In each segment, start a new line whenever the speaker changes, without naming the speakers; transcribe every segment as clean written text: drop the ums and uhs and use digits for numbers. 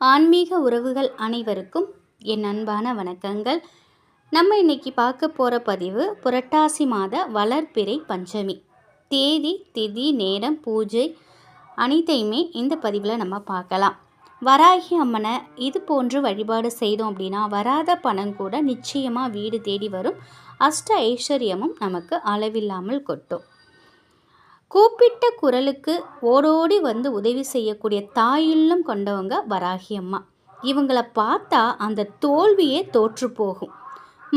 ஆன்மீக உறவுகள் அனைவருக்கும் என் அன்பான வணக்கங்கள். நம்ம இன்னைக்கு பார்க்க போகிற பதிவு புரட்டாசி மாத வளர்பிறை பஞ்சமி. தேதி, திதி, நேரம், பூஜை அனைத்தையுமே இந்த பதிவில் நம்ம பார்க்கலாம். வராகி அம்மனை இது போன்று வழிபாடு செய்தோம் அப்படின்னா வராத பணம் கூட நிச்சயமாக வீடு தேடி வரும். அஷ்ட ஐஸ்வர்யமும் நமக்கு அளவில்லாமல் கொட்டும். கூப்பிட்ட குரலுக்கு ஓடோடி வந்து உதவி செய்யக்கூடிய தாயுள்ளம் கொண்டவங்க வராகி அம்மா. இவங்களை பார்த்தா அந்த தோல்வியே தோற்று போகும்.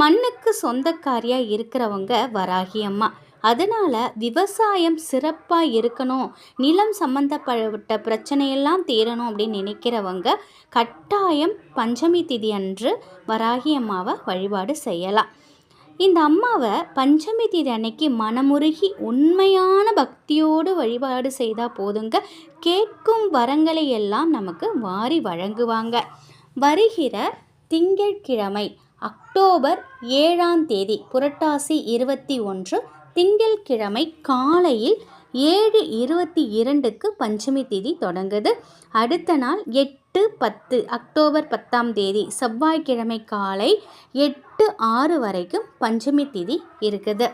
மண்ணுக்கு சொந்தக்காரியாக இருக்கிறவங்க வராகி அம்மா. அதனால் விவசாயம் சிறப்பாக இருக்கணும், நிலம் சம்மந்தப்பட்ட பிரச்சனையெல்லாம் தீரணும் அப்படின்னு நினைக்கிறவங்க கட்டாயம் பஞ்சமி திதி அன்று வராகி அம்மாவை வழிபாடு செய்யலாம். இந்த அம்மாவை பஞ்சமி தேதி அன்னைக்கு மனமுருகி உண்மையான பக்தியோடு வழிபாடு செய்தால் போதுங்க, கேட்கும் வரங்களை எல்லாம் நமக்கு வாரி வழங்குவாங்க. வருகிற திங்கட்கிழமை அக்டோபர் 7ஆம் தேதி புரட்டாசி 21 திங்கட்கிழமை காலையில் 7:22க்கு பஞ்சமி தேதி தொடங்குது. அடுத்த நாள் 8-10 அக்டோபர் 10ஆம் தேதி செவ்வாய்க்கிழமை காலை 8-6 வரைக்கும் பஞ்சமி தேதி இருக்குது.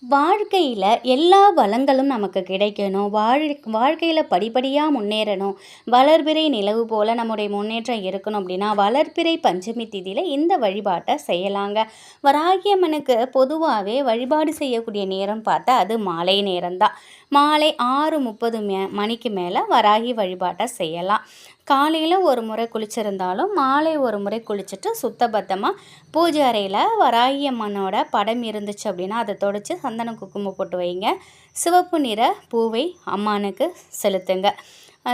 வாழ்க்கையில் எல்லா வளங்களும் நமக்கு கிடைக்கணும், வாழ்க்கையில் படிப்படியாக முன்னேறணும், வளர்பிறை நிலவு போல் நம்முடைய முன்னேற்றம் இருக்கணும் அப்படின்னா வளர்பிறை பஞ்சமி திதியில் இந்த வழிபாட்டை செய்யலாங்க. வராகி அம்மனுக்கு பொதுவாகவே வழிபாடு செய்யக்கூடிய நேரம் பார்த்தா அது மாலை நேரம்தான். மாலை 6:30 மணிக்கு மேலே வராகி வழிபாட்டை செய்யலாம். காலையில் ஒரு முறை குளிச்சிருந்தாலும் மாலை ஒரு முறை குளிச்சுட்டு சுத்தபத்தமாக பூஜை அறையில் வராகி அம்மனோட படம் இருந்துச்சு அப்படின்னா அதை தொடச்சி சந்தன குங்குமம் போட்டு வைங்க. சிவப்பு நிற பூவை அம்மானுக்கு செலுத்துங்க.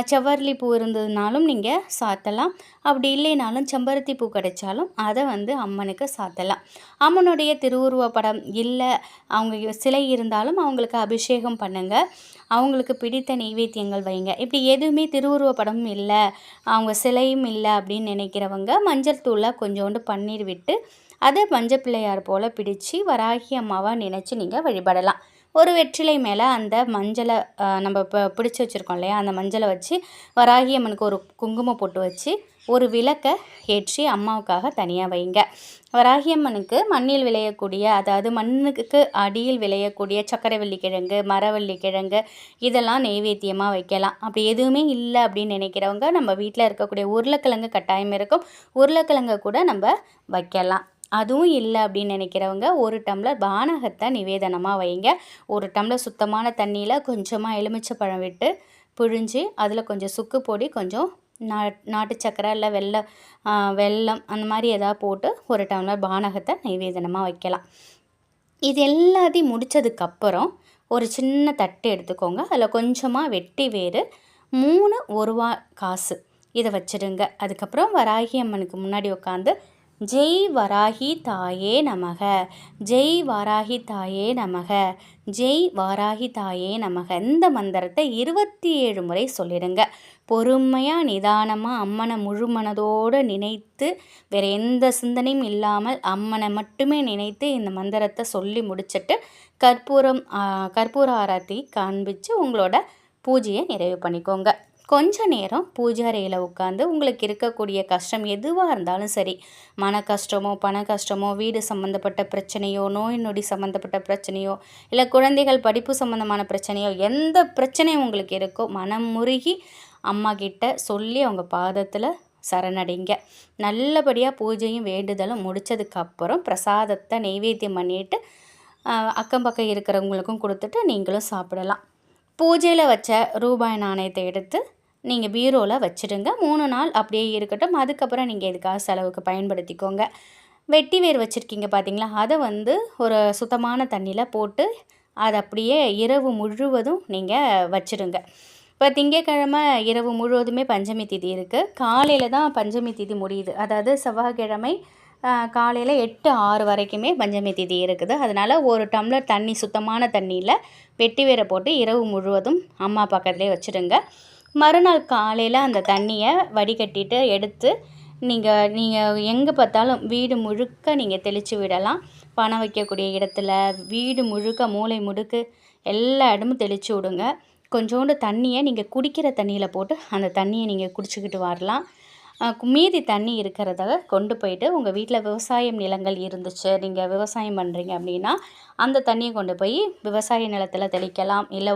செவ்வரளி பூ இருந்ததுனாலும் நீங்கள் சாத்தலாம், அப்படி இல்லைனாலும் செம்பருத்தி பூ கிடைச்சாலும் அதை அம்மனுக்கு சாத்தலாம். அம்மனுடைய திருவுருவ படம் இல்லை, அவங்க சிலை இருந்தாலும் அவங்களுக்கு அபிஷேகம் பண்ணுங்கள், அவங்களுக்கு பிடித்த நெய்வேத்தியங்கள் வைங்க. இப்படி எதுவுமே திருவுருவ படமும் இல்லை, அவங்க சிலையும் இல்லை அப்படின்னு நினைக்கிறவங்க மஞ்சள் தூளை கொஞ்சோண்டு பன்னீர் விட்டு அதை மஞ்சள் பிள்ளையார் போல் பிடிச்சி வராகி அம்மாவை நினச்சி நீங்கள் வழிபடலாம். ஒரு வெற்றிலை மேலே அந்த மஞ்சளை நம்ம இப்போ பிடிச்சி வச்சுருக்கோம் இல்லையா, அந்த மஞ்சளை வச்சு வராகி அம்மனுக்கு ஒரு குங்குமம் போட்டு வச்சு ஒரு விளக்கை ஏற்றி அம்மாவுக்காக தனியாக வைங்க. வராகி அம்மனுக்கு மண்ணில் விளையக்கூடிய, அதாவது மண்ணுக்கு அடியில் விளையக்கூடிய சக்கரவள்ளி கிழங்கு, மரவள்ளி கிழங்கு இதெல்லாம் நெய்வேத்தியமாக வைக்கலாம். அப்படி எதுவுமே இல்லை அப்படின்னு நினைக்கிறவங்க நம்ம வீட்டில் இருக்கக்கூடிய உருளைக்கிழங்கு கட்டாயம் இருக்கும், உருளைக்கிழங்கை கூட நம்ம வைக்கலாம். அதுவும் இல்லை அப்படின்னு நினைக்கிறவங்க ஒரு டம்ளர் பானகத்தை நிவேதனமாக வைங்க. ஒரு டம்ளர் சுத்தமான தண்ணியில் கொஞ்சமாக எலுமிச்சைப்பழம் விட்டு புழிஞ்சு அதில் கொஞ்சம் சுக்கு பொடி, கொஞ்சம் நாட்டு சக்கரை இல்லை வெல்லம் அந்த மாதிரி எதாவது போட்டு ஒரு டம்ளர் பானகத்தை நிவேதனமாக வைக்கலாம். இது எல்லாத்தையும் முடித்ததுக்கப்புறம் ஒரு சின்ன தட்டு எடுத்துக்கோங்க. அதில் கொஞ்சமாக வெட்டி வேறு 3 1 ரூபா காசு இதை வச்சுடுங்க. அதுக்கப்புறம் வராகி அம்மனுக்கு முன்னாடி உட்காந்து ஜெய் வராகி தாயே நமக, ஜெய் வாராகி தாயே நமக, ஜெய் வாராகி தாயே நமக இந்த மந்திரத்தை 27 முறை சொல்லிடுங்க. பொறுமையாக நிதானமாக அம்மனை முழு மனதோடு நினைத்து வேறு எந்த சிந்தனையும் இல்லாமல் அம்மனை மட்டுமே நினைத்து இந்த மந்திரத்தை சொல்லி முடிச்சுட்டு கற்பூர ஆரத்தி காண்பித்து உங்களோட பூஜையை நிறைவு பண்ணிக்கோங்க. கொஞ்ச நேரம் பூஜை அறையில் உட்காந்து உங்களுக்கு இருக்கக்கூடிய கஷ்டம் எதுவாக இருந்தாலும் சரி, மன கஷ்டமோ பண கஷ்டமோ வீடு சம்மந்தப்பட்ட பிரச்சனையோ நோய் நொடி சம்மந்தப்பட்ட பிரச்சனையோ இல்லை குழந்தைகள் படிப்பு சம்மந்தமான பிரச்சனையோ எந்த பிரச்சனையும் உங்களுக்கு இருக்கோ மனம் முருகி அம்மா கிட்ட சொல்லி அவங்க பாதத்தில் சரணடைங்க. நல்லபடியாக பூஜையும் வேண்டுதலும் முடித்ததுக்கப்புறம் பிரசாதத்தை நெய்வேத்தியம் பண்ணிவிட்டு அக்கம் பக்கம் இருக்கிறவங்களுக்கும் கொடுத்துட்டு நீங்களும் சாப்பிடலாம். பூஜையில் வச்ச ரூபாய் நாணயத்தை எடுத்து நீங்கள் பீரோவில் வச்சுடுங்க. 3 நாள் அப்படியே இருக்கட்டும். அதுக்கப்புறம் நீங்கள் இதுக்காக செலவுக்கு பயன்படுத்திக்கோங்க. வெட்டி வேர் வச்சுருக்கீங்க பார்த்தீங்களா, அதை ஒரு சுத்தமான தண்ணியில் போட்டு அதை அப்படியே இரவு முழுவதும் நீங்கள் வச்சுடுங்க. இப்போ திங்கட்கிழமை இரவு முழுவதுமே பஞ்சமி திதி இருக்குது. காலையில் தான் பஞ்சமி திதி முடியுது, அதாவது செவ்வாய்க்கிழமை காலையில் 8-6 வரைக்குமே பஞ்சமி திதி இருக்குது. அதனால் ஒரு டம்ளர் தண்ணி சுத்தமான தண்ணியில் வெட்டி வேரை போட்டு இரவு முழுவதும் அம்மா பக்கத்துலேயே வச்சுடுங்க. மறுநாள் காலையில் அந்த தண்ணியை வடிகட்டிட்டு எடுத்து நீங்கள் எங்கே பார்த்தாலும் வீடு முழுக்க நீங்கள் தெளித்து விடலாம். பணம் வைக்கக்கூடிய இடத்துல, வீடு முழுக்க மூளை முடுக்கு எல்லா இடமும் தெளித்து விடுங்க. கொஞ்சோண்டு தண்ணியை நீங்கள் குடிக்கிற தண்ணியில் போட்டு அந்த தண்ணியை நீங்கள் குடிச்சிக்கிட்டு வரலாம். மீதி தண்ணி இருக்கிறத கொண்டு போயிட்டு உங்கள் வீட்டில் விவசாயம் நிலங்கள் இருந்துச்சு, நீங்கள் விவசாயம் பண்ணுறீங்க அப்படின்னா அந்த தண்ணியை கொண்டு போய் விவசாய நிலத்தில் தெளிக்கலாம். இல்லை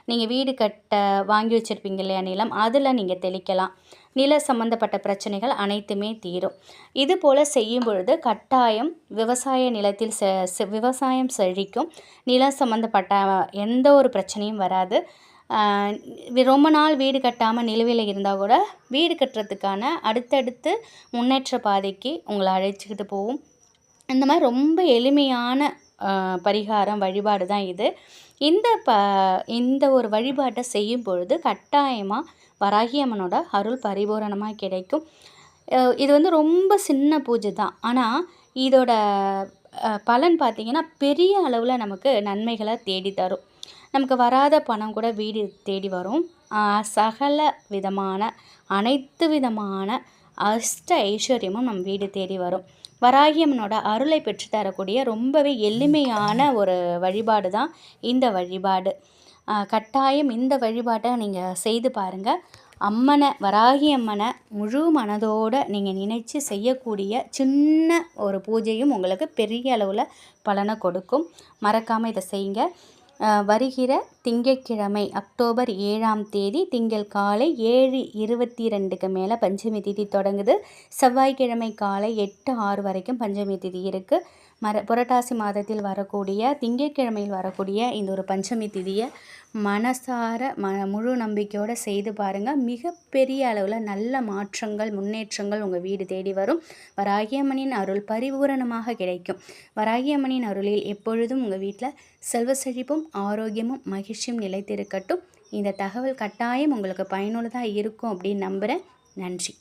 நீங்கள் வீடு கட்ட வாங்கி வச்சுருப்பீங்க இல்லையா நிலம், அதில் நீங்கள் தெளிக்கலாம். நில சம்பந்தப்பட்ட பிரச்சனைகள் அனைத்துமே தீரும். இது போல் செய்யும் பொழுது கட்டாயம் விவசாய நிலத்தில் விவசாயம் செழிக்கும். நிலம் சம்பந்தப்பட்ட எந்த ஒரு பிரச்சனையும் வராது. ரொம்ப நாள் வீடு கட்டாமல் நிலுவையில் இருந்தால் கூட வீடு கட்டுறதுக்கான அடுத்தடுத்து முன்னேற்ற பாதைக்கு உங்களை அழைச்சிக்கிட்டு போகும். இந்த மாதிரி ரொம்ப எளிமையான பரிகாரம் வழிபாடு தான் இது. இந்த ஒரு வழிபாட்டை செய்யும் பொழுது கட்டாயமாக வராகி அம்மனோட அருள் பரிபூரணமாக கிடைக்கும். இது ரொம்ப சின்ன பூஜை தான், ஆனால் இதோட பலன் பார்த்திங்கன்னா பெரிய அளவில் நமக்கு நன்மைகளை தேடி தரும். நமக்கு வராத பணம் கூட வீடு தேடி வரும். சகல விதமான அனைத்து விதமான அஷ்ட ஐஸ்வர்யமும் நம் வீடு தேடி வரும். வராகி அம்மனோட அருளை பெற்றுத்தரக்கூடிய ரொம்பவே எளிமையான ஒரு வழிபாடு தான் இந்த வழிபாடு. கட்டாயம் இந்த வழிபாட்டை நீங்கள் செய்து பாருங்கள். வராகி அம்மனை முழு மனதோடு நீங்கள் நினைச்சு செய்யக்கூடிய சின்ன ஒரு பூஜையும் உங்களுக்கு பெரிய அளவில் பலனை கொடுக்கும். மறக்காமல் இதை செய்யுங்க. வருகிற திங்கட்கிழமை அக்டோபர் 7ஆம் தேதி திங்கள் காலை 7:22க்கு மேலே பஞ்சமி திதி தொடங்குது. செவ்வாய்க்கிழமை காலை 8:06 வரைக்கும் பஞ்சமி திதி இருக்குது. புரட்டாசி மாதத்தில் வரக்கூடிய திங்கட்கிழமையில் வரக்கூடிய இந்த ஒரு பஞ்சமி திதியை மனசார முழு நம்பிக்கையோடு செய்து பாருங்கள். மிகப்பெரிய அளவில் நல்ல மாற்றங்கள் முன்னேற்றங்கள் உங்கள் வீடு தேடி வரும். வராகி அம்மனின் அருள் பரிபூரணமாக கிடைக்கும். வராகி அம்மனின் அருளில் எப்பொழுதும் உங்கள் வீட்டில் செல்வ செழிப்பும் ஆரோக்கியமும் மகிழ்ச்சியும் நிலைத்திருக்கட்டும். இந்த தகவல் கட்டாயம் உங்களுக்கு பயனுள்ளதாக இருக்கும் அப்படின்னு நம்புகிறேன். நன்றி.